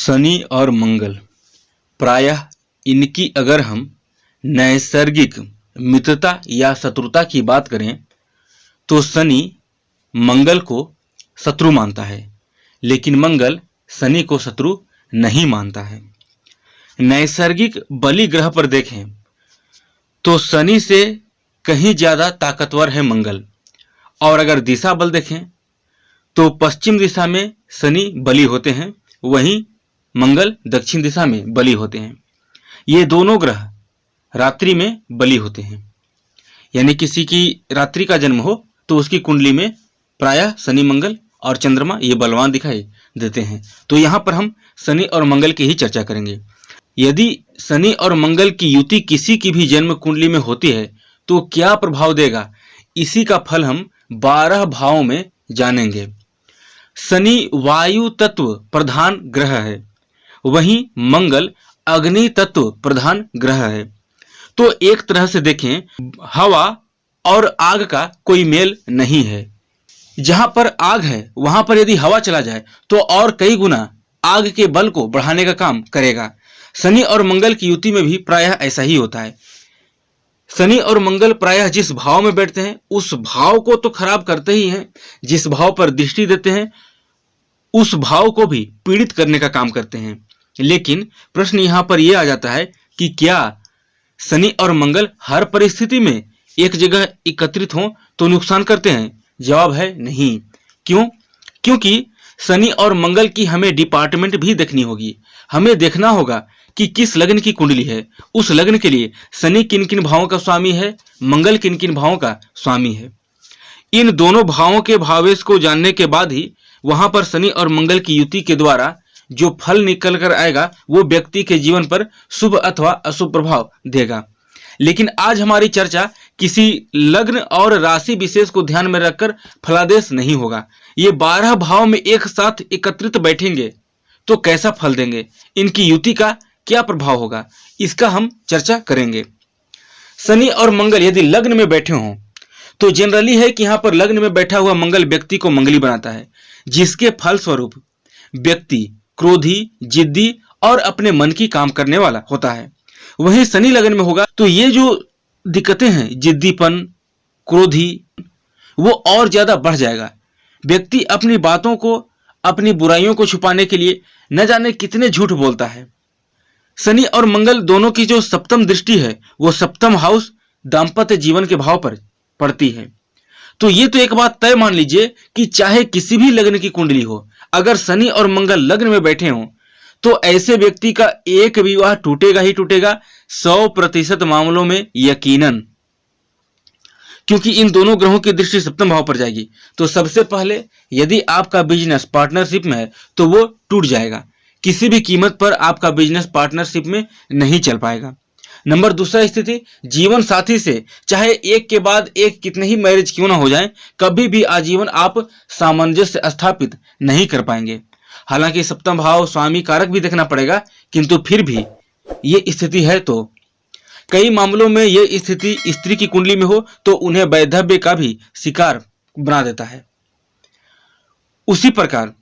शनि और मंगल प्रायः इनकी अगर हम नैसर्गिक मित्रता या शत्रुता की बात करें तो शनि मंगल को शत्रु मानता है, लेकिन मंगल शनि को शत्रु नहीं मानता है। नैसर्गिक बलि ग्रह पर देखें तो शनि से कहीं ज्यादा ताकतवर है मंगल, और अगर दिशा बल देखें तो पश्चिम दिशा में शनि बलि होते हैं, वहीं मंगल दक्षिण दिशा में बलि होते हैं। ये दोनों ग्रह रात्रि में बलि होते हैं, यानी किसी की रात्रि का जन्म हो तो उसकी कुंडली में प्रायः शनि मंगल और चंद्रमा ये बलवान दिखाई देते हैं। तो यहाँ पर हम शनि और मंगल की ही चर्चा करेंगे। यदि शनि और मंगल की युति किसी की भी जन्म कुंडली में होती है तो क्या प्रभाव देगा, इसी का फल हम 12 भावों में जानेंगे। शनि वायु तत्व प्रधान ग्रह है, वहीं मंगल अग्नि तत्व प्रधान ग्रह है। तो एक तरह से देखें, हवा और आग का कोई मेल नहीं है। जहां पर आग है वहां पर यदि हवा चला जाए तो और कई गुना आग के बल को बढ़ाने का काम करेगा। शनि और मंगल की युति में भी प्रायः ऐसा ही होता है। शनि और मंगल प्रायः जिस भाव में बैठते हैं उस भाव को तो खराब करते ही हैं, जिस भाव पर दृष्टि देते हैं उस भाव को भी पीड़ित करने का काम करते हैं। लेकिन प्रश्न यहां पर यह आ जाता है कि क्या शनि और मंगल हर परिस्थिति में एक जगह एकत्रित हों तो नुकसान करते हैं? जवाब है नहीं। क्यों? क्योंकि शनि और मंगल की हमें डिपार्टमेंट भी देखनी होगी। हमें देखना होगा कि किस लग्न की कुंडली है, उस लग्न के लिए शनि किन किन भावों का स्वामी है, मंगल किन किन भावों का स्वामी है। इन दोनों भावों के भावेश को जानने के बाद ही वहां पर शनि और मंगल की युति के द्वारा जो फल निकल कर आएगा वो व्यक्ति के जीवन पर शुभ अथवा अशुभ प्रभाव देगा। लेकिन आज हमारी चर्चा किसी लग्न और राशि विशेष को ध्यान में रखकर फलादेश नहीं होगा। ये 12 भाव में एक साथ एकत्रित बैठेंगे तो कैसा फल देंगे, इनकी युति का क्या प्रभाव होगा, इसका हम चर्चा करेंगे। शनि और मंगल यदि लग्न में बैठे हों तो जनरली है कि यहाँ पर लग्न में बैठा हुआ मंगल व्यक्ति को मंगली बनाता है, जिसके फल स्वरूप व्यक्ति क्रोधी, जिद्दी और अपने मन की काम करने वाला होता है। वहीं शनि लग्न में होगा तो ये जो दिक्कतें हैं, जिद्दीपन, क्रोधी, वो और ज्यादा बढ़ जाएगा। व्यक्ति अपनी बातों को, अपनी बुराइयों को छुपाने के लिए न जाने कितने झूठ बोलता है। शनि और मंगल दोनों की जो सप्तम दृष्टि है वो सप्तम हाउस दाम्पत्य जीवन के भाव पर पड़ती है। तो ये तो एक बात तय मान लीजिए कि चाहे किसी भी लग्न की कुंडली हो, अगर शनि और मंगल लग्न में बैठे हों तो ऐसे व्यक्ति का एक विवाह टूटेगा ही टूटेगा, 100% मामलों में यकीनन, क्योंकि इन दोनों ग्रहों की दृष्टि सप्तम भाव पर जाएगी। तो सबसे पहले यदि आपका बिजनेस पार्टनरशिप में है तो वो टूट जाएगा, किसी भी कीमत पर आपका बिजनेस पार्टनरशिप में नहीं चल पाएगा। नंबर दूसरा स्थिति, जीवन साथी से चाहे एक के बाद एक कितने ही मैरिज क्यों ना हो जाएं, कभी भी आजीवन आप सामंजस्य स्थापित नहीं कर पाएंगे। हालांकि सप्तम भाव स्वामी कारक भी देखना पड़ेगा, किंतु फिर भी ये स्थिति है तो कई मामलों में ये स्थिति स्त्री की कुंडली में हो तो उन्हें वैधव्य का भी शिकार बना देता है। उसी प्रकार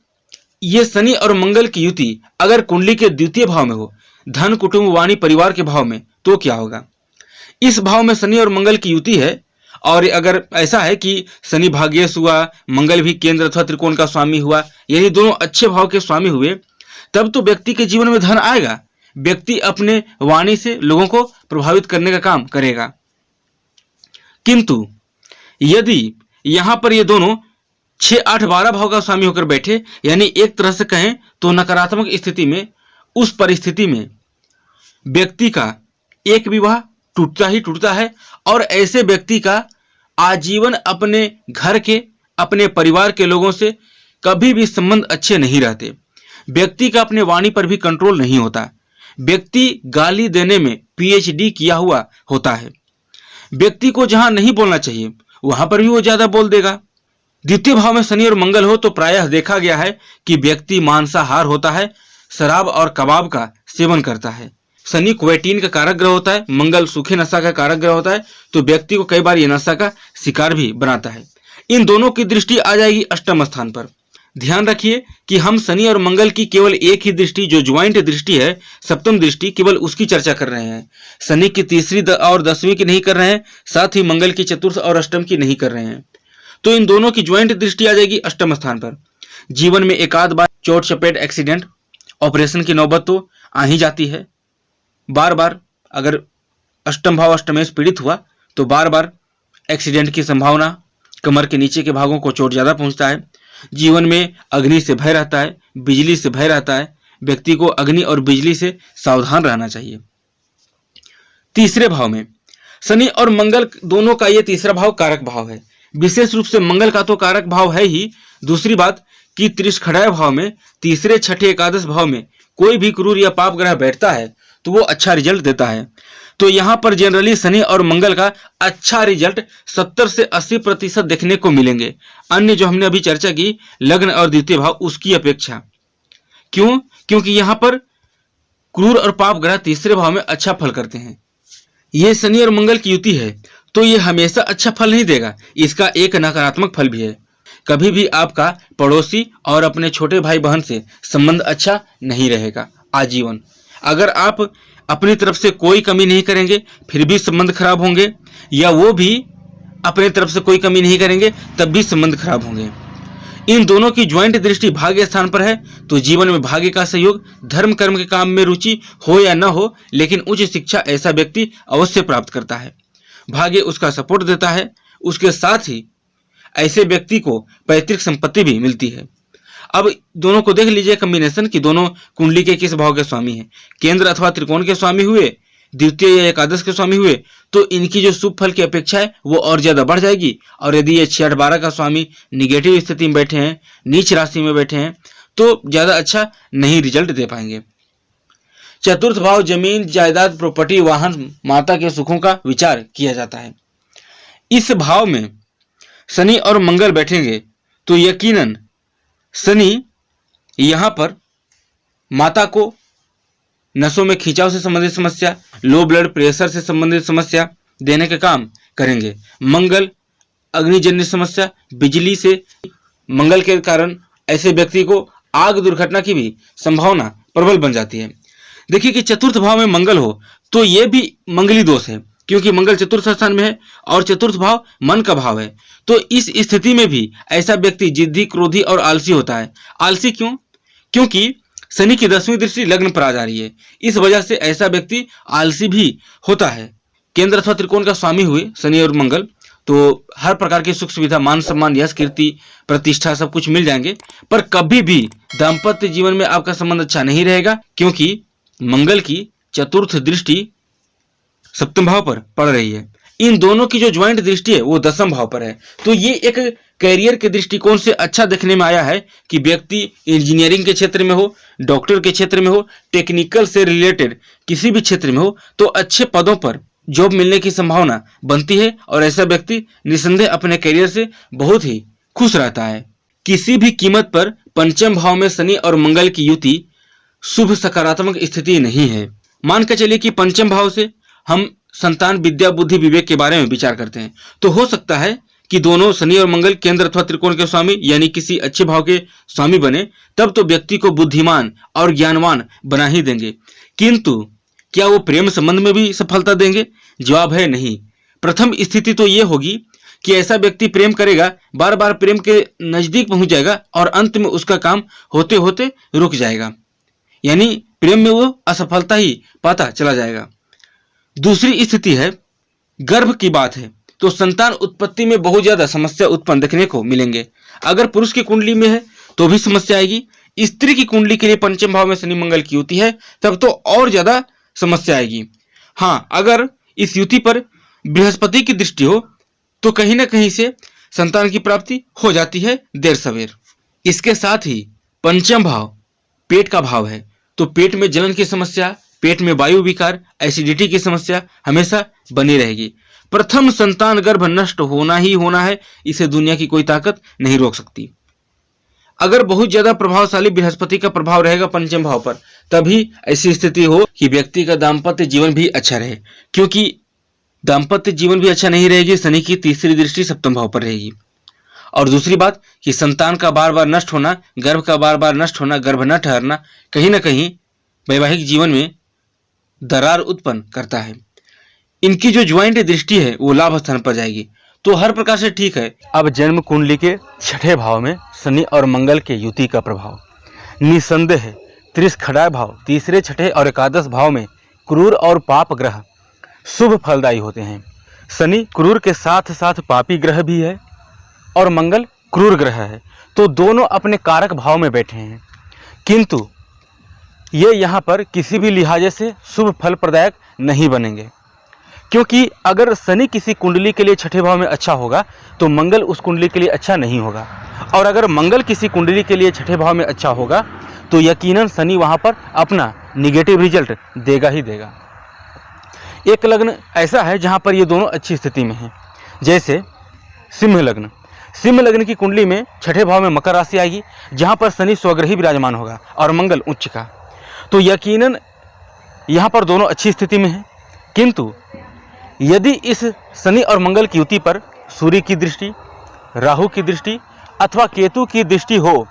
ये शनि और मंगल की युति अगर कुंडली के द्वितीय भाव में हो, धन, कुटुंब, वाणी, परिवार के भाव में, तो क्या होगा? इस भाव में शनि और मंगल की युति है और अगर ऐसा है कि शनि भाग्येश हुआ, मंगल भी केंद्र अथवा त्रिकोण का स्वामी हुआ, यदि दोनों अच्छे भाव के स्वामी हुए तब तो व्यक्ति के जीवन में धन आएगा। व्यक्ति अपने वाणी से लोगों को प्रभावित करने का काम करेगा। किंतु यदि यहां पर ये दोनों 6, 8, 12 भाव का स्वामी होकर बैठे, यानी एक तरह से कहें तो नकारात्मक स्थिति में, उस परिस्थिति में व्यक्ति का एक विवाह टूटता ही टूटता है और ऐसे व्यक्ति का आजीवन अपने घर के, अपने परिवार के लोगों से कभी भी संबंध अच्छे नहीं रहते। व्यक्ति का अपने वाणी पर भी कंट्रोल नहीं होता। व्यक्ति गाली देने में PhD किया हुआ होता है। व्यक्ति को जहां नहीं बोलना चाहिए वहां पर भी वो ज्यादा बोल देगा। द्वितीय भाव में शनि और मंगल हो तो प्रायः देखा गया है कि व्यक्ति मांसाहार होता है, शराब और कबाब का सेवन करता है। शनि क्वेटीन का कारक ग्रह होता है, मंगल सूखे नशा का कारक ग्रह होता है, तो व्यक्ति को कई बार ये नशा का शिकार भी बनाता है। इन दोनों की दृष्टि आ जाएगी अष्टम स्थान पर। ध्यान रखिए कि हम शनि और मंगल की केवल एक ही दृष्टि, जो ज्वाइंट दृष्टि है, सप्तम दृष्टि, केवल उसकी चर्चा कर रहे हैं। शनि की तीसरी और दसवीं की नहीं कर रहे हैं, साथ ही मंगल की चतुर्थ और अष्टम की नहीं कर रहे हैं। तो इन दोनों की ज्वाइंट दृष्टि आ जाएगी अष्टम स्थान पर। जीवन में एक आध बार चोट चपेट, एक्सीडेंट, ऑपरेशन की नौबत तो आ ही जाती है। बार बार अगर अष्टम भाव अष्टमेश पीड़ित हुआ तो बार बार एक्सीडेंट की संभावना, कमर के नीचे के भागों को चोट ज्यादा पहुंचता है। जीवन में अग्नि से भय रहता है, बिजली से भय रहता है। व्यक्ति को अग्नि और बिजली से सावधान रहना चाहिए। तीसरे भाव में शनि और मंगल दोनों का ये तीसरा भाव कारक भाव है। विशेष रूप से मंगल का तो कारक भाव है ही। दूसरी बात कि त्रिष्खड़ाय भाव में, तीसरे छठे एकादश भाव में कोई भी क्रूर या पाप ग्रह बैठता है तो वो अच्छा रिजल्ट देता है। तो यहाँ पर जनरली शनि और मंगल का अच्छा रिजल्ट 70 से 80% देखने को मिलेंगे, अन्य जो हमने अभी चर्चा की लग्न और द्वितीय भाव उसकी अपेक्षा। क्यों? क्योंकि यहाँ पर क्रूर और पाप ग्रह तीसरे भाव में अच्छा फल करते हैं। ये शनि और मंगल की युति है तो ये हमेशा अच्छा फल नहीं देगा, इसका एक नकारात्मक फल भी है। कभी भी आपका पड़ोसी और अपने छोटे भाई बहन से संबंध अच्छा नहीं रहेगा आजीवन। अगर आप अपनी तरफ से कोई कमी नहीं करेंगे फिर भी संबंध खराब होंगे, या वो भी अपनी तरफ से कोई कमी नहीं करेंगे तब भी संबंध खराब होंगे। इन दोनों की ज्वाइंट दृष्टि भाग्य स्थान पर है तो जीवन में भाग्य का सहयोग, धर्म कर्म के काम में रुचि हो या न हो, लेकिन उच्च शिक्षा ऐसा व्यक्ति अवश्य प्राप्त करता है। भाग्य उसका सपोर्ट देता है। उसके साथ ही ऐसे व्यक्ति को पैतृक संपत्ति भी मिलती है। अब दोनों को देख लीजिए कॉम्बिनेशन कि दोनों कुंडली के किस भाव के स्वामी हैं। केंद्र अथवा त्रिकोण के स्वामी हुए, द्वितीय या एकादश के स्वामी हुए तो इनकी जो शुभ फल की अपेक्षा है वो और ज्यादा बढ़ जाएगी। और यदि ये 6 8 12 का स्वामी निगेटिव स्थिति में बैठे हैं, नीच राशि में बैठे हैं, तो ज्यादा अच्छा नहीं रिजल्ट दे पाएंगे। चतुर्थ भाव जमीन जायदाद, प्रॉपर्टी, वाहन, माता के सुखों का विचार किया जाता है। इस भाव में शनि और मंगल बैठेंगे तो यकीनन शनि यहां पर माता को नसों में खिंचाव से संबंधित समस्या, लो ब्लड प्रेशर से संबंधित समस्या देने के काम करेंगे। मंगल अग्निजन्य समस्या, बिजली से मंगल के कारण ऐसे व्यक्ति को आग दुर्घटना की भी संभावना प्रबल बन जाती है। देखिए कि चतुर्थ भाव में मंगल हो तो यह भी मंगली दोष है, क्योंकि मंगल चतुर्थ स्थान में है और चतुर्थ भाव मन का भाव है। तो इस स्थिति में भी ऐसा व्यक्ति जिद्दी, क्रोधी और आलसी होता है। आलसी क्यों? क्योंकि शनि की 10वीं दृष्टि लग्न पर आ जा रही है। इस वजह से ऐसा व्यक्ति आलसी भी होता है। केंद्र अथवा त्रिकोण का स्वामी हुए शनि और मंगल तो हर प्रकार की सुख सुविधा, मान सम्मान, यश, कीर्ति, प्रतिष्ठा सब कुछ मिल जाएंगे, पर कभी भी दाम्पत्य जीवन में आपका संबंध अच्छा नहीं रहेगा, क्योंकि मंगल की चतुर्थ दृष्टि सप्तम भाव पर पड़ रही है। इन दोनों की जो ज्वाइंट दृष्टि है वो 10वें भाव पर है। तो ये एक करियर के दृष्टिकोण से अच्छा देखने में आया है कि व्यक्ति इंजीनियरिंग के क्षेत्र में हो, डॉक्टर के क्षेत्र में हो, टेक्निकल से रिलेटेड किसी भी क्षेत्र में हो तो अच्छे पदों पर जॉब मिलने की संभावना बनती है और ऐसा व्यक्ति निसंदेह अपने करियर से बहुत ही खुश रहता है। किसी भी कीमत पर पंचम भाव में शनि और मंगल की युति शुभ सकारात्मक स्थिति नहीं है। मान के चलिए कि पंचम भाव से हम संतान, विद्या, बुद्धि, विवेक के बारे में विचार करते हैं तो हो सकता है कि दोनों शनि और मंगल केंद्र अथवा त्रिकोण के स्वामी यानी किसी अच्छे भाव के स्वामी बने, तब तो व्यक्ति को बुद्धिमान और ज्ञानवान बना ही देंगे। किंतु क्या वो प्रेम संबंध में भी सफलता देंगे? जवाब है नहीं। प्रथम स्थिति तो ये होगी कि ऐसा व्यक्ति प्रेम करेगा, बार बार प्रेम के नजदीक पहुंच जाएगा और अंत में उसका काम होते होते रुक जाएगा, यानी प्रेम में वो असफलता ही पाता चला जाएगा। दूसरी स्थिति है गर्भ की बात है तो संतान उत्पत्ति में बहुत ज्यादा समस्या उत्पन्न देखने को मिलेंगे। अगर पुरुष की कुंडली में है तो भी समस्या आएगी। स्त्री की कुंडली के लिए पंचम भाव में शनि मंगल की युति है तब तो और ज्यादा समस्या आएगी। हाँ, अगर इस युति पर बृहस्पति की दृष्टि हो तो कहीं ना कहीं से संतान की प्राप्ति हो जाती है देर सवेर। इसके साथ ही पंचम भाव पेट का भाव है तो पेट में जलन की समस्या, पेट में वायु विकार, एसिडिटी की समस्या हमेशा बनी रहेगी। प्रथम संतान गर्भ नष्ट होना ही होना है, इसे दुनिया की कोई ताकत नहीं रोक सकती। अगर बहुत ज्यादा प्रभावशाली बृहस्पति का प्रभाव रहेगा पंचम भाव पर तभी ऐसी स्थिति हो कि व्यक्ति का दाम्पत्य जीवन भी अच्छा रहे, क्योंकि दाम्पत्य जीवन भी अच्छा नहीं रहेगी, शनि की तीसरी दृष्टि सप्तम भाव पर रहेगी। और दूसरी बात कि संतान का बार बार नष्ट होना, गर्भ का बार बार नष्ट होना, गर्भ न ठहरना कहीं ना कहीं वैवाहिक जीवन में दरार उत्पन्न करता है। इनकी जो ज्वाइंट दृष्टि है वो लाभ स्थान पर जाएगी, तो हर प्रकार से ठीक है। अब जन्म कुंडली के छठे भाव में शनि और मंगल के युति का प्रभाव निसंदेह है। त्रिस्खडाय भाव तीसरे, छठे और एकादश भाव में क्रूर और पाप ग्रह शुभ फलदायी होते हैं। शनि क्रूर के साथ साथ पापी ग्रह भी है और मंगल क्रूर ग्रह है, तो दोनों अपने कारक भाव में बैठे हैं, किंतु ये यहाँ पर किसी भी लिहाजे से शुभ फल प्रदायक नहीं बनेंगे। क्योंकि अगर शनि किसी कुंडली के लिए छठे भाव में अच्छा होगा तो मंगल उस कुंडली के लिए अच्छा नहीं होगा, और अगर मंगल किसी कुंडली के लिए छठे भाव में अच्छा होगा तो यकीनन शनि वहाँ पर अपना निगेटिव रिजल्ट देगा ही देगा। एक लग्न ऐसा है जहाँ पर ये दोनों अच्छी स्थिति में हैं, जैसे सिंह लग्न। सिंह लग्न की कुंडली में छठे भाव में मकर राशि आएगी, जहाँ पर शनि स्वग्रही विराजमान होगा और मंगल उच्च का, तो यकीनन यहाँ पर दोनों अच्छी स्थिति में हैं। किंतु यदि इस शनि और मंगल की युति पर सूर्य की दृष्टि, राहु की दृष्टि अथवा केतु की दृष्टि हो,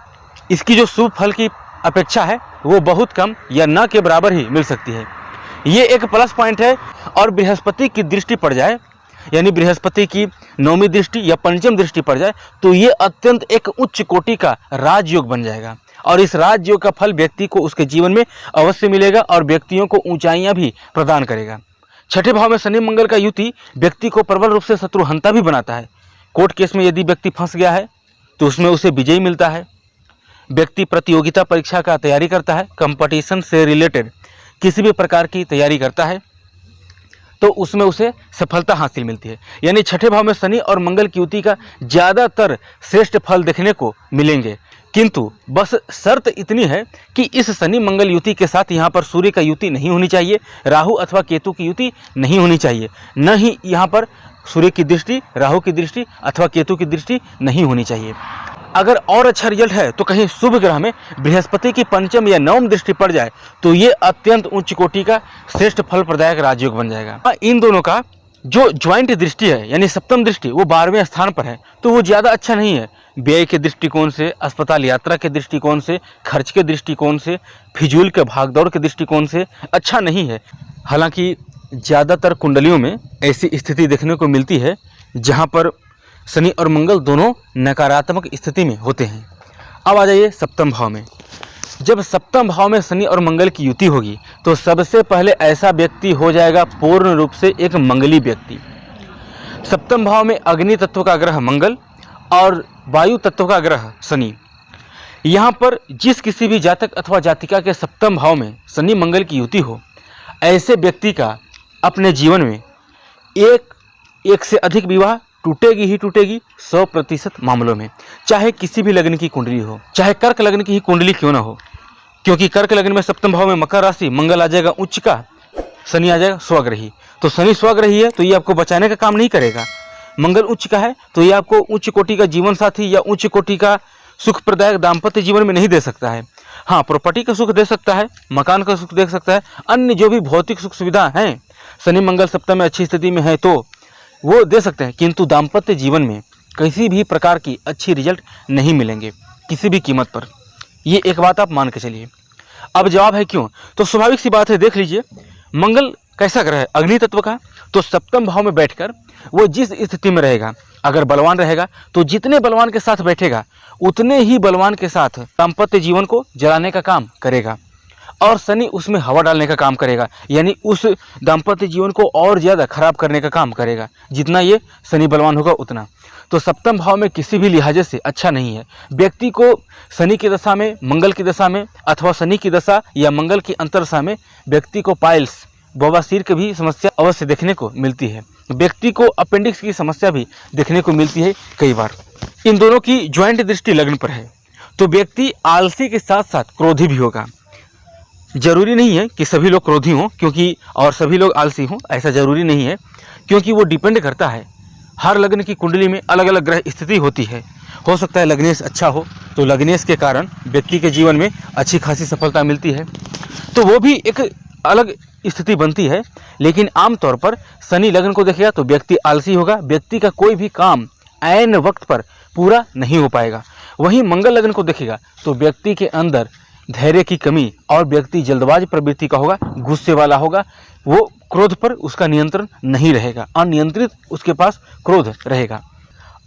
इसकी जो शुभ फल की अपेक्षा है वो बहुत कम या न के बराबर ही मिल सकती है। ये एक प्लस पॉइंट है। और बृहस्पति की दृष्टि पड़ जाए, यानी बृहस्पति की नौवीं दृष्टि या पंचम दृष्टि पड़ जाए, तो ये अत्यंत एक उच्च कोटि का राजयोग बन जाएगा, और इस राजयोग का फल व्यक्ति को उसके जीवन में अवश्य मिलेगा और व्यक्तियों को ऊंचाइयां भी प्रदान करेगा। छठे भाव में शनि मंगल का युति व्यक्ति को प्रबल रूप से शत्रुहंता भी बनाता है। कोर्ट केस में यदि व्यक्ति फंस गया है तो उसमें उसे विजय मिलता है। व्यक्ति प्रतियोगिता परीक्षा का तैयारी करता है, कंपटीशन से रिलेटेड किसी भी प्रकार की तैयारी करता है, तो उसमें उसे सफलता हासिल मिलती है। यानी छठे भाव में शनि और मंगल की युति का ज़्यादातर श्रेष्ठ फल देखने को मिलेंगे। किंतु बस शर्त इतनी है कि इस शनि मंगल युति के साथ यहाँ पर सूर्य का युति नहीं होनी चाहिए, राहु अथवा केतु की युति नहीं होनी चाहिए, न ही यहाँ पर सूर्य की दृष्टि, राहु की दृष्टि अथवा केतु की दृष्टि नहीं होनी चाहिए। अगर और अच्छा रिजल्ट है तो कहीं शुभ ग्रह में बृहस्पति की पंचम या नवम दृष्टि पड़ जाए तो ये अत्यंत उच्च कोटि का श्रेष्ठ फल प्रदायक राजयोग बन जाएगा। इन दोनों का जो ज्वाइंट दृष्टि है यानी सप्तम दृष्टि वो 12वें स्थान पर है, तो वो ज़्यादा अच्छा नहीं है। व्यय के दृष्टिकोण से, अस्पताल यात्रा के दृष्टिकोण से, खर्च के दृष्टिकोण से, फिजूल के भागदौड़ के दृष्टिकोण से अच्छा नहीं है। हालांकि ज़्यादातर कुंडलियों में ऐसी स्थिति देखने को मिलती है जहाँ पर शनि और मंगल दोनों नकारात्मक स्थिति में होते हैं। अब आ जाइए सप्तम भाव में। जब सप्तम भाव में शनि और मंगल की युति होगी तो सबसे पहले ऐसा व्यक्ति हो जाएगा पूर्ण रूप से एक मंगली व्यक्ति। सप्तम भाव में अग्नि तत्व का ग्रह मंगल और वायु तत्व का ग्रह शनि। यहाँ पर जिस किसी भी जातक अथवा जातिका के सप्तम भाव में शनि मंगल की युति हो, ऐसे व्यक्ति का अपने जीवन में एक से अधिक विवाह टूटेगी ही टूटेगी 100% मामलों में, चाहे किसी भी लग्न की कुंडली हो, चाहे कर्क लग्न की ही कुंडली क्यों ना हो। क्योंकि कर्क लग्न में सप्तम भाव में मकर राशि, मंगल आ जाएगा उच्च का, शनि आ जाएगा स्वग्रही। तो शनि स्वग्रही है तो ये आपको बचाने का काम नहीं करेगा। मंगल उच्च का है तो ये आपको उच्च कोटि का जीवन साथी या उच्च कोटि का सुख प्रदायक दाम्पत्य जीवन में नहीं दे सकता है। हाँ, प्रॉपर्टी का सुख दे सकता है, मकान का सुख दे सकता है, अन्य जो भी भौतिक सुख सुविधा हैं शनि मंगल सप्तम में अच्छी स्थिति में है तो वो दे सकते हैं, किंतु दाम्पत्य जीवन में किसी भी प्रकार की अच्छी रिजल्ट नहीं मिलेंगे किसी भी कीमत पर। ये एक बात आप मान के चलिए। अब जवाब है क्यों, तो स्वाभाविक सी बात है। देख लीजिए मंगल कैसा ग्रह है, अग्नि तत्व का, तो सप्तम भाव में बैठकर वो जिस स्थिति में रहेगा, अगर बलवान रहेगा तो जितने बलवान के साथ बैठेगा उतने ही बलवान के साथ दाम्पत्य जीवन को जलाने का काम करेगा, और शनि उसमें हवा डालने का काम करेगा, यानी उस दाम्पत्य जीवन को और ज़्यादा खराब करने का काम करेगा। जितना ये शनि बलवान होगा उतना। तो सप्तम भाव में किसी भी लिहाजे से अच्छा नहीं है। व्यक्ति को शनि की दशा में, मंगल की दशा में अथवा शनि की दशा या मंगल की अंतरदशा में व्यक्ति को पाइल्स, बवासीर की भी समस्या अवश्य देखने को मिलती है। व्यक्ति को अपेंडिक्स की समस्या भी देखने को मिलती है कई बार। इन दोनों की ज्वाइंट दृष्टि लग्न पर है तो व्यक्ति आलसी के साथ साथ क्रोधी भी होगा। जरूरी नहीं है कि सभी लोग क्रोधी हों क्योंकि और सभी लोग आलसी हों, ऐसा जरूरी नहीं है, क्योंकि वो डिपेंड करता है। हर लग्न की कुंडली में अलग अलग ग्रह स्थिति होती है। हो सकता है लग्नेश अच्छा हो तो लग्नेश के कारण व्यक्ति के जीवन में अच्छी खासी सफलता मिलती है, तो वो भी एक अलग स्थिति बनती है। लेकिन आमतौर पर शनि लग्न को देखेगा तो व्यक्ति आलसी होगा, व्यक्ति का कोई भी काम ऐन वक्त पर पूरा नहीं हो पाएगा। वहीं मंगल लग्न को देखेगा तो व्यक्ति के अंदर धैर्य की कमी और व्यक्ति जल्दबाज प्रवृत्ति का होगा, गुस्से वाला होगा, वो क्रोध पर उसका नियंत्रण नहीं रहेगा, अनियंत्रित उसके पास क्रोध रहेगा।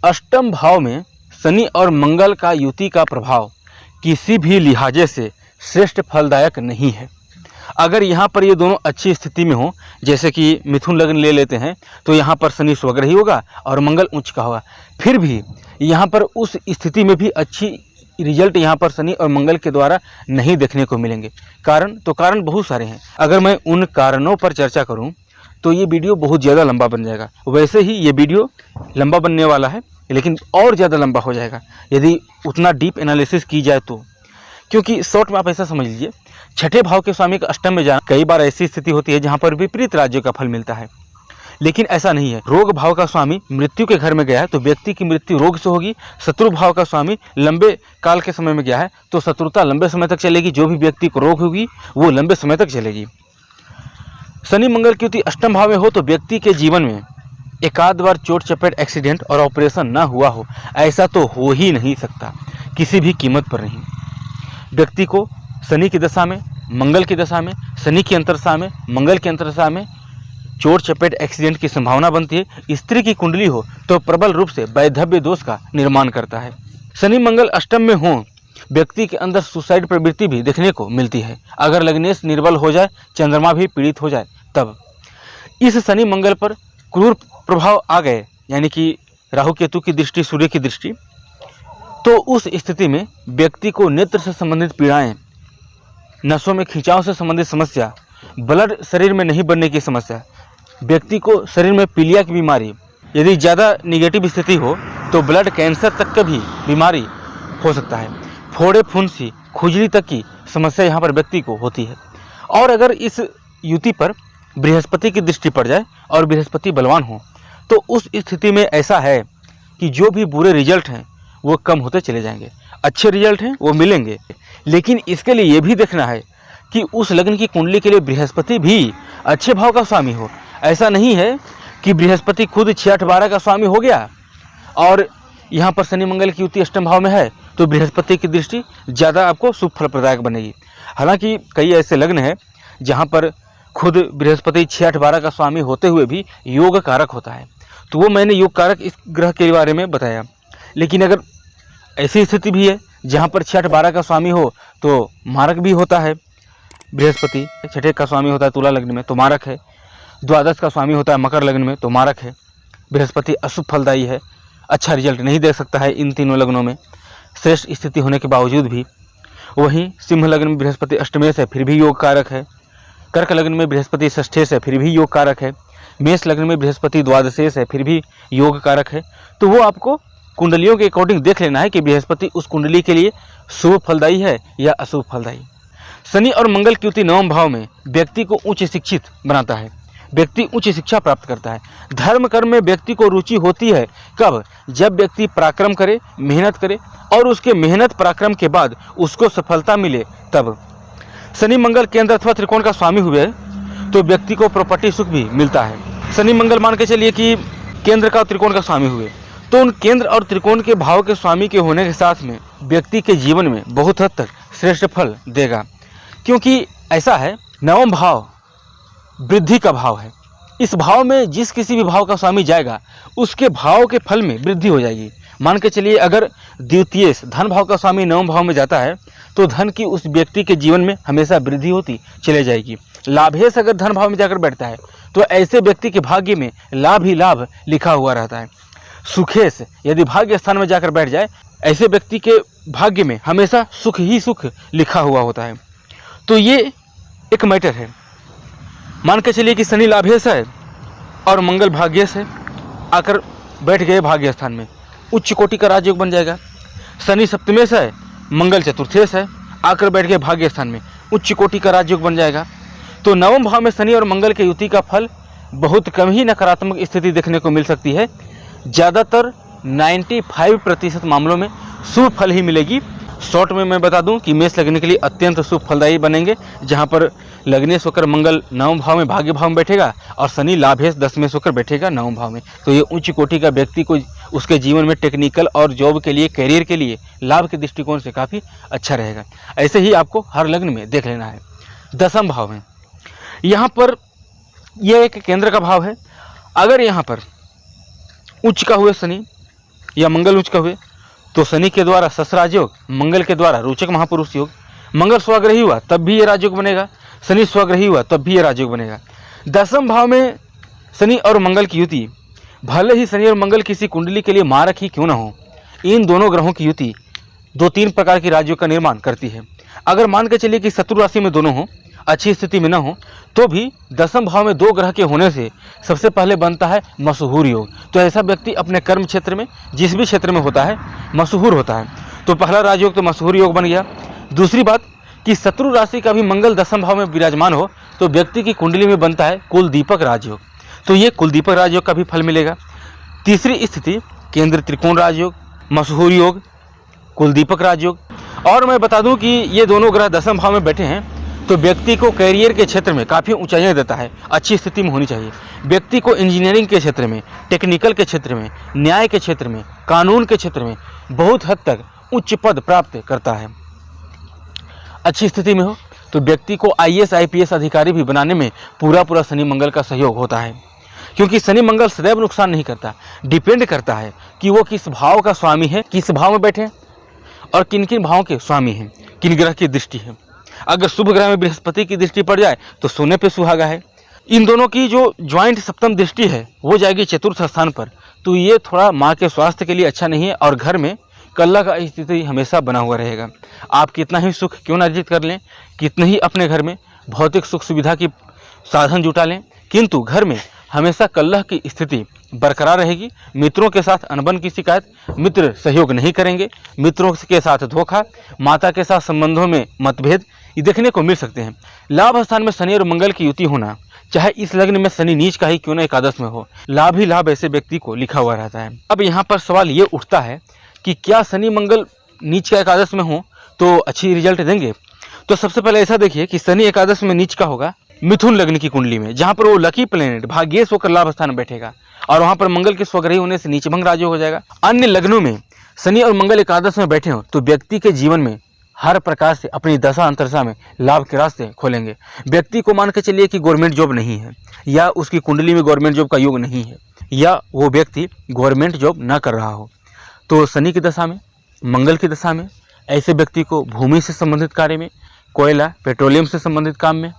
अष्टम भाव में शनि और मंगल का युति का प्रभाव किसी भी लिहाजे से श्रेष्ठ फलदायक नहीं है। अगर यहाँ पर ये दोनों अच्छी स्थिति में हो, जैसे कि मिथुन लग्न ले लेते हैं तो यहाँ पर शनि स्वग्रही होगा और मंगल उच्च का होगा, फिर भी यहाँ पर उस स्थिति में भी अच्छी रिजल्ट यहाँ पर शनि और मंगल के द्वारा नहीं देखने को मिलेंगे। कारण बहुत सारे हैं। अगर मैं उन कारणों पर चर्चा करूँ तो ये वीडियो बहुत ज़्यादा लंबा बन जाएगा। वैसे ही ये वीडियो लंबा बनने वाला है, लेकिन और ज़्यादा लंबा हो जाएगा यदि उतना डीप एनालिसिस की जाए तो। क्योंकि शॉर्ट में आप ऐसा समझ लीजिए, छठे भाव के स्वामी का अष्टम में जाना, कई बार ऐसी स्थिति होती है जहाँ पर विपरीत राज्यों का फल मिलता है, लेकिन ऐसा नहीं है। रोग भाव का स्वामी मृत्यु के घर में गया है तो व्यक्ति की मृत्यु रोग से होगी। शत्रु भाव का स्वामी लंबे काल के समय में गया है तो शत्रुता लंबे समय तक चलेगी, जो भी व्यक्ति को रोग होगी वो लंबे समय तक चलेगी। शनि मंगल की युति अष्टम भाव में हो तो व्यक्ति के जीवन में एक आध बार चोट चपेट, एक्सीडेंट और ऑपरेशन ना हुआ हो, ऐसा तो हो ही नहीं सकता, किसी भी कीमत पर नहीं। व्यक्ति को शनि की दशा में, मंगल की दशा में, शनि की अंतरदशा में, मंगल की अंतरदशा में चोट चपेट, एक्सीडेंट की संभावना बनती है। स्त्री की कुंडली हो तो प्रबल रूप से वैधव्य दोष का निर्माण करता है। शनि मंगल अष्टम में हो, व्यक्ति के अंदर सुसाइड प्रवृत्ति भी देखने को मिलती है। अगर लग्नेश निर्बल हो जाए, चंद्रमा भी पीड़ित हो जाए, तब इस शनि मंगल पर क्रूर प्रभाव आ गए, यानी कि राहु केतु की दृष्टि, सूर्य की दृष्टि, तो उस स्थिति में व्यक्ति को नेत्र से संबंधित पीड़ाएं, नसों में खिंचाव से संबंधित समस्या, ब्लड शरीर में नहीं बनने की समस्या, व्यक्ति को शरीर में पीलिया की बीमारी, यदि ज़्यादा निगेटिव स्थिति हो तो ब्लड कैंसर तक का भी बीमारी हो सकता है। फोड़े, फुंसी, खुजली तक की समस्या यहाँ पर व्यक्ति को होती है। और अगर इस युति पर बृहस्पति की दृष्टि पड़ जाए और बृहस्पति बलवान हो तो उस स्थिति में ऐसा है कि जो भी बुरे रिजल्ट हैं वो कम होते चले जाएंगे, अच्छे रिजल्ट हैं वो मिलेंगे। लेकिन इसके लिए ये भी देखना है कि उस लग्न की कुंडली के लिए बृहस्पति भी अच्छे भाव का स्वामी हो। ऐसा नहीं है कि बृहस्पति खुद 6-8-12 का स्वामी हो गया और यहाँ पर शनि मंगल की युति अष्टम भाव में है तो बृहस्पति की दृष्टि ज़्यादा आपको शुभ फल प्रदायक बनेगी। हालांकि कई ऐसे लग्न हैं जहाँ पर खुद बृहस्पति 6-8-12 का स्वामी होते हुए भी योग कारक होता है, तो वो मैंने योग कारक इस ग्रह के बारे में बताया। लेकिन अगर ऐसी स्थिति भी है जहाँ पर 6-8-12 का स्वामी हो तो मारक भी होता है। बृहस्पति छठे का स्वामी होता है तुला लग्न में तो मारक है, द्वादश का स्वामी होता है मकर लग्न में तो मारक है। बृहस्पति अशुभ फलदायी है, अच्छा रिजल्ट नहीं दे सकता है इन तीनों लग्नों में श्रेष्ठ स्थिति होने के बावजूद भी। वहीं सिंह लग्न में बृहस्पति अष्टमेश है, फिर भी योग कारक है। कर्क लग्न में बृहस्पति षष्ठेश है, फिर भी योग कारक है। मेष लग्न में बृहस्पति द्वादशेश है, फिर भी योग कारक है। तो वो आपको कुंडलियों के अकॉर्डिंग देख लेना है कि बृहस्पति उस कुंडली के लिए शुभ फलदायी है या अशुभ फलदायी। शनि और मंगल की युति नवम भाव में व्यक्ति को उच्च शिक्षित बनाता है, व्यक्ति उच्च शिक्षा प्राप्त करता है। धर्म कर्म में व्यक्ति को रुचि होती है कब? जब व्यक्ति पराक्रम करे, मेहनत करे और उसके मेहनत पराक्रम के बाद उसको सफलता मिले तब। शनि मंगल केंद्र अथवा त्रिकोण का स्वामी हुए तो व्यक्ति को प्रॉपर्टी सुख भी मिलता है। शनि मंगल मान के चलिए कि केंद्र का त्रिकोण का स्वामी हुए तो उन केंद्र और त्रिकोण के भाव के स्वामी के होने के साथ में व्यक्ति के जीवन में बहुत हद तक श्रेष्ठ फल देगा। क्योंकि ऐसा है, नवम भाव वृद्धि का भाव है। इस भाव में जिस किसी भी भाव का स्वामी जाएगा उसके भाव के फल में वृद्धि हो जाएगी। मान के चलिए अगर द्वितीय धन भाव का स्वामी नवम भाव में जाता है तो धन की उस व्यक्ति के जीवन में हमेशा वृद्धि होती चले जाएगी। लाभेश अगर धन भाव में जाकर बैठता है तो ऐसे व्यक्ति के भाग्य में लाभ ही लाभ लिखा हुआ रहता है। सुखेश यदि भाग्य स्थान में जाकर बैठ जाए, ऐसे व्यक्ति के भाग्य में हमेशा सुख ही सुख लिखा हुआ होता है। तो ये एक मैटर है। मान के चलिए कि शनि लाभेश है और मंगल भाग्येश है, आकर बैठ गए भाग्य स्थान में, उच्च कोटि का राजयोग बन जाएगा। शनि सप्तमेश है, मंगल चतुर्थेश है, आकर बैठ गए भाग्य स्थान में, उच्च कोटि का राजयोग बन जाएगा। तो नवम भाव में शनि और मंगल के युति का फल बहुत कम ही नकारात्मक स्थिति देखने को मिल सकती है। ज़्यादातर 95% मामलों में शुभ फल ही मिलेगी। शॉर्ट में मैं बता दूं कि मेष लग्न के लिए अत्यंत शुभ फलदायी बनेंगे, जहां पर लग्नेश होकर मंगल 9वें भाव में भाग्य भाव में बैठेगा और शनि लाभेश 10वें होकर बैठेगा 9वें भाव में। तो ये उच्च कोटि का व्यक्ति को उसके जीवन में टेक्निकल और जॉब के लिए, करियर के लिए लाभ के दृष्टिकोण से काफ़ी अच्छा रहेगा। ऐसे ही आपको हर लग्न में देख लेना है। 10वें भाव में यहाँ पर यह एक केंद्र का भाव है। अगर यहाँ पर उच्च का हुए शनि या मंगल उच्च का हुए तो शनि के द्वारा ससराज योग, मंगल के द्वारा रोचक महापुरुष योग। मंगल स्वग्रही हुआ तब भी ये राजयोग बनेगा, शनि स्वग्रही हुआ तब भी ये राजयोग बनेगा। 10वें भाव में शनि और मंगल की युति, भले ही शनि और मंगल किसी कुंडली के लिए मारक ही क्यों न हो, इन दोनों ग्रहों की युति 2-3 प्रकार की राजयोग का निर्माण करती है। अगर मान के चलिए कि शत्रु राशि में दोनों हो, अच्छी स्थिति में न हो, तो भी 10वें भाव में 2 ग्रह के होने से सबसे पहले बनता है मशहूर योग। तो ऐसा व्यक्ति अपने कर्म क्षेत्र में, जिस भी क्षेत्र में होता है, मशहूर होता है। तो पहला राजयोग तो मशहूर योग बन गया। दूसरी बात कि शत्रु राशि का भी मंगल 10वें भाव में विराजमान हो तो व्यक्ति की कुंडली में बनता है कुलदीपक राजयोग। तो ये कुलदीपक राजयोग का भी फल मिलेगा। तीसरी स्थिति केंद्र त्रिकोण राजयोग, मशहूर योग, कुलदीपक राजयोग। और मैं बता दूं कि ये दोनों ग्रह 10वें भाव में बैठे हैं तो व्यक्ति को कैरियर के क्षेत्र में काफ़ी ऊंचाइयां देता है, अच्छी स्थिति में होनी चाहिए। व्यक्ति को इंजीनियरिंग के क्षेत्र में, टेक्निकल के क्षेत्र में, न्याय के क्षेत्र में, कानून के क्षेत्र में बहुत हद तक उच्च पद प्राप्त करता है। अच्छी स्थिति में हो तो व्यक्ति को IAS IPS अधिकारी भी बनाने में पूरा शनि मंगल का सहयोग होता है। क्योंकि शनि मंगल सदैव नुकसान नहीं करता, डिपेंड करता है कि वो किस भाव का स्वामी है, किस भाव में बैठे और किन किन भावों के स्वामी हैं, किन ग्रह की दृष्टि है। अगर शुभ ग्रह में बृहस्पति की दृष्टि पड़ जाए तो सोने पे सुहागा है। इन दोनों की जो ज्वाइंट सप्तम दृष्टि है वो जाएगी चतुर्थ स्थान पर, तो ये थोड़ा माँ के स्वास्थ्य के लिए अच्छा नहीं है और घर में कलह का स्थिति हमेशा बना हुआ रहेगा। आप कितना ही सुख क्यों न अर्जित कर लें, कितने ही अपने घर में भौतिक सुख सुविधा की साधन जुटा लें, किंतु घर में हमेशा कलह की स्थिति बरकरार रहेगी। मित्रों के साथ अनबन की शिकायत, मित्र सहयोग नहीं करेंगे, मित्रों के साथ धोखा, माता के साथ संबंधों में मतभेद ये देखने को मिल सकते हैं। लाभ स्थान में शनि और मंगल की युति होना, चाहे इस लग्न में शनि नीच का ही क्यों न एकादश में हो, लाभ ही लाभ ऐसे व्यक्ति को लिखा हुआ रहता है। अब यहाँ पर सवाल ये उठता है कि क्या शनि मंगल नीच का एकादश में हो तो अच्छी रिजल्ट देंगे? तो सबसे पहले ऐसा देखिए कि शनि एकादश में नीच का होगा मिथुन लग्न की कुंडली में, जहां पर वो लकी प्लेनेट भाग्येश होकर लाभ स्थान में बैठेगा और वहां पर मंगल के स्वग्रही होने से नीचभंग राजयोग हो जाएगा। अन्य लग्नों में शनि और मंगल एकादश में बैठे हो तो व्यक्ति के जीवन में हर प्रकार से अपनी दशा अंतरदशा में लाभ के रास्ते खोलेंगे। व्यक्ति को मान के चलिए कि गवर्नमेंट जॉब नहीं है या उसकी कुंडली में गवर्नमेंट जॉब का योग नहीं है या वो व्यक्ति गवर्नमेंट जॉब ना कर रहा हो, तो शनि की दशा में, मंगल की दशा में ऐसे व्यक्ति को भूमि से संबंधित कार्य में, कोयला पेट्रोलियम से संबंधित काम में,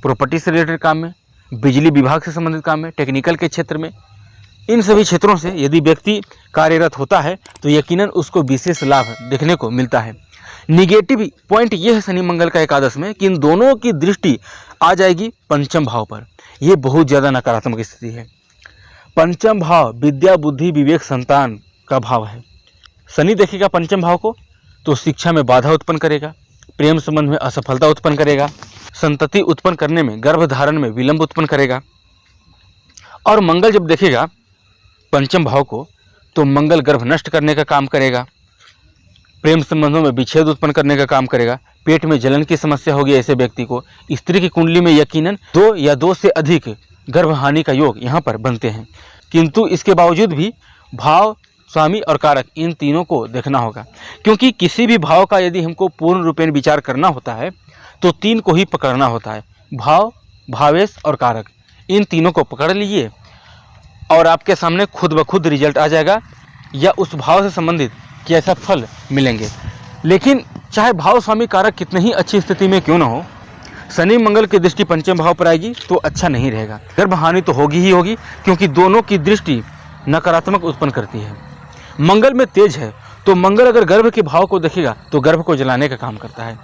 प्रॉपर्टी से रिलेटेड काम में, बिजली विभाग से संबंधित काम में, टेक्निकल के क्षेत्र में, इन सभी क्षेत्रों से यदि व्यक्ति कार्यरत होता है तो यकीनन उसको विशेष लाभ देखने को मिलता है। निगेटिव पॉइंट ये है शनि मंगल का एकादश में कि इन दोनों की दृष्टि आ जाएगी पंचम भाव पर। यह बहुत ज़्यादा नकारात्मक स्थिति है। पंचम भाव विद्या बुद्धि विवेक संतान का भाव है। शनि देखेगा पंचम भाव को तो शिक्षा में बाधा उत्पन्न करेगा, प्रेम संबंध में असफलता उत्पन्न करेगा, संतति उत्पन्न करने में, गर्भ धारण में विलंब उत्पन्न करेगा। और मंगल जब देखेगा पंचम भाव को तो मंगल गर्भ नष्ट करने का काम करेगा, प्रेम संबंधों में विच्छेद उत्पन्न करने का काम करेगा, पेट में जलन की समस्या होगी ऐसे व्यक्ति को। स्त्री की कुंडली में यकीनन 2 या 2 से अधिक गर्भ हानि का योग यहाँ पर बनते हैं। किंतु इसके बावजूद भी भाव, स्वामी और कारक इन तीनों को देखना होगा, क्योंकि किसी भी भाव का यदि हमको पूर्ण रूपेण विचार करना होता है तो 3 को ही पकड़ना होता है, भाव, भावेश और कारक। इन तीनों को पकड़ लीजिए और आपके सामने खुद ब खुद रिजल्ट आ जाएगा या उस भाव से संबंधित कैसा फल मिलेंगे। लेकिन चाहे भाव, स्वामी, कारक कितने ही अच्छी स्थिति में क्यों ना हो, शनि मंगल की दृष्टि पंचम भाव पर आएगी तो अच्छा नहीं रहेगा। गर्भ हानि तो होगी ही होगी, क्योंकि दोनों की दृष्टि नकारात्मक उत्पन्न करती है। मंगल में तेज है तो मंगल अगर गर्भ के भाव को देखेगा तो गर्भ को जलाने का काम करता है।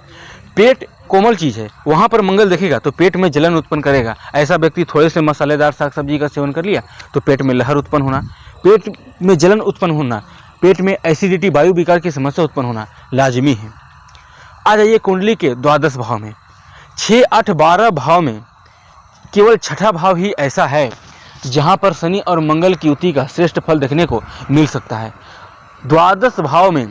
पेट कोमल चीज है, वहां पर मंगल देखेगा तो पेट में जलन उत्पन्न करेगा। ऐसा व्यक्ति थोड़े से मसालेदार साग सब्जी का सेवन कर लिया तो पेट में लहर उत्पन्न होना, पेट में जलन उत्पन्न होना, पेट में एसिडिटी, वायु विकार की समस्या उत्पन्न होना लाजमी है। आ जाइए कुंडली के द्वादश भाव में। 6, 8, 12 भाव में केवल छठा भाव ही ऐसा है जहां पर शनि और मंगल की युति का श्रेष्ठ फल देखने को मिल सकता है। द्वादश भाव में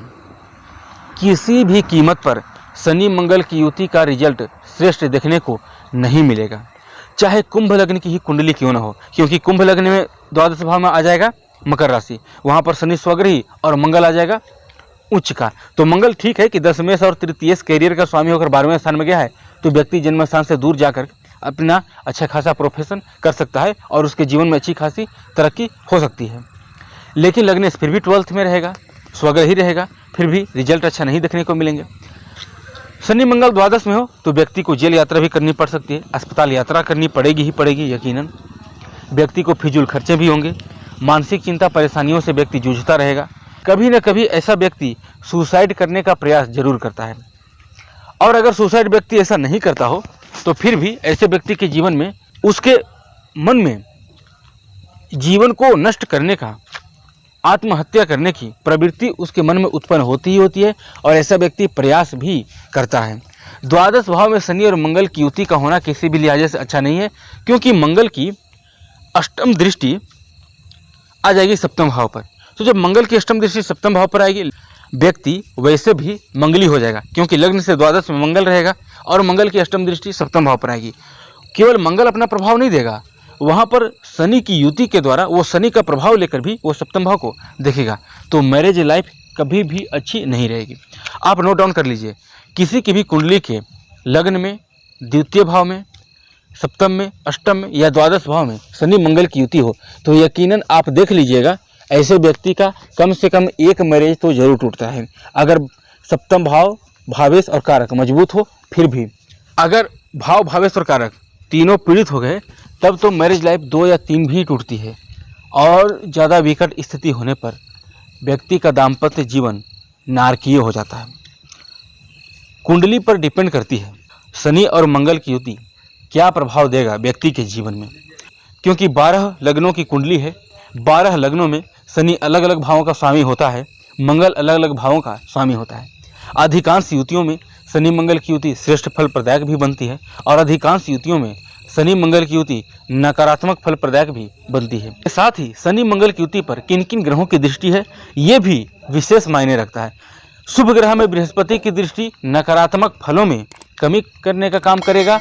किसी भी कीमत पर शनि मंगल की युति का रिजल्ट श्रेष्ठ देखने को नहीं मिलेगा, चाहे कुंभ लग्न की ही कुंडली क्यों ना हो, क्योंकि कुंभ लग्न में द्वादश भाव में आ जाएगा मकर राशि, वहां पर शनि स्वग्रही और मंगल आ जाएगा उच्च का। तो मंगल ठीक है कि दशमेश और तृतीयेश कैरियर का स्वामी होकर 12वें स्थान में गया है, तो व्यक्ति जन्म स्थान से दूर जाकर अपना अच्छा खासा प्रोफेशन कर सकता है और उसके जीवन में अच्छी खासी तरक्की हो सकती है। लेकिन लग्नेश फिर भी 12th में रहेगा, स्वग्रही रहेगा, फिर भी रिजल्ट अच्छा नहीं देखने को मिलेंगे। शनि मंगल द्वादश में हो तो व्यक्ति को जेल यात्रा भी करनी पड़ सकती है, अस्पताल यात्रा करनी पड़ेगी ही पड़ेगी यकीनन। व्यक्ति को फिजूल खर्चे भी होंगे, मानसिक चिंता परेशानियों से व्यक्ति जूझता रहेगा। कभी न कभी ऐसा व्यक्ति सुसाइड करने का प्रयास जरूर करता है, और अगर सुसाइड व्यक्ति ऐसा नहीं करता हो तो फिर भी ऐसे व्यक्ति के जीवन में, उसके मन में जीवन को नष्ट करने का, आत्महत्या करने की प्रवृत्ति उसके मन में उत्पन्न होती ही होती है, और ऐसा व्यक्ति प्रयास भी करता है। द्वादश भाव में शनि और मंगल की युति का होना किसी भी लिहाजे से अच्छा नहीं है, क्योंकि मंगल की अष्टम दृष्टि आ जाएगी सप्तम भाव पर। तो जब मंगल की अष्टम दृष्टि सप्तम भाव पर आएगी, व्यक्ति वैसे भी मंगली हो जाएगा, क्योंकि लग्न से द्वादश में मंगल रहेगा और मंगल की अष्टम दृष्टि सप्तम भाव पर आएगी। केवल मंगल अपना प्रभाव नहीं देगा, वहाँ पर शनि की युति के द्वारा वो शनि का प्रभाव लेकर भी वो सप्तम भाव को देखेगा, तो मैरिज लाइफ कभी भी अच्छी नहीं रहेगी। आप नोट डाउन कर लीजिए, किसी की भी कुंडली के लग्न में, द्वितीय भाव में, सप्तम में, अष्टम में या द्वादश भाव में शनि मंगल की युति हो तो यकीनन आप देख लीजिएगा ऐसे व्यक्ति का कम से कम एक मैरिज तो जरूर टूटता है। अगर सप्तम भाव, भावेश और कारक मजबूत हो, फिर भी अगर भाव, भावेश और कारक तीनों पीड़ित हो गए तब तो मैरिज लाइफ 2 या 3 भी टूटती है, और ज़्यादा विकट स्थिति होने पर व्यक्ति का दाम्पत्य जीवन नारकीय हो जाता है। कुंडली पर डिपेंड करती है शनि और मंगल की युति क्या प्रभाव देगा व्यक्ति के जीवन में, क्योंकि 12 लग्नों की कुंडली है। 12 लग्नों में शनि अलग अलग भावों का स्वामी होता है, मंगल अलग अलग भावों का स्वामी होता है। अधिकांश युतियों में शनि मंगल की युति श्रेष्ठ फल प्रदायक भी बनती है, और अधिकांश युतियों में शनि मंगल की युति नकारात्मक फल प्रदायक भी बनती है। साथ ही शनि मंगल की युति पर किन किन ग्रहों की दृष्टि है ये भी विशेष मायने रखता है। शुभ ग्रह में बृहस्पति की दृष्टि नकारात्मक फलों में कमी करने का काम करेगा,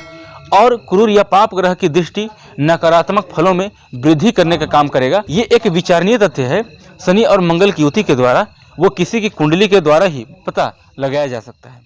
और क्रूर या पाप ग्रह की दृष्टि नकारात्मक फलों में वृद्धि करने का काम करेगा। ये एक विचारणीय तथ्य है। शनि और मंगल की युति के द्वारा वो किसी की कुंडली के द्वारा ही पता लगाया जा सकता है।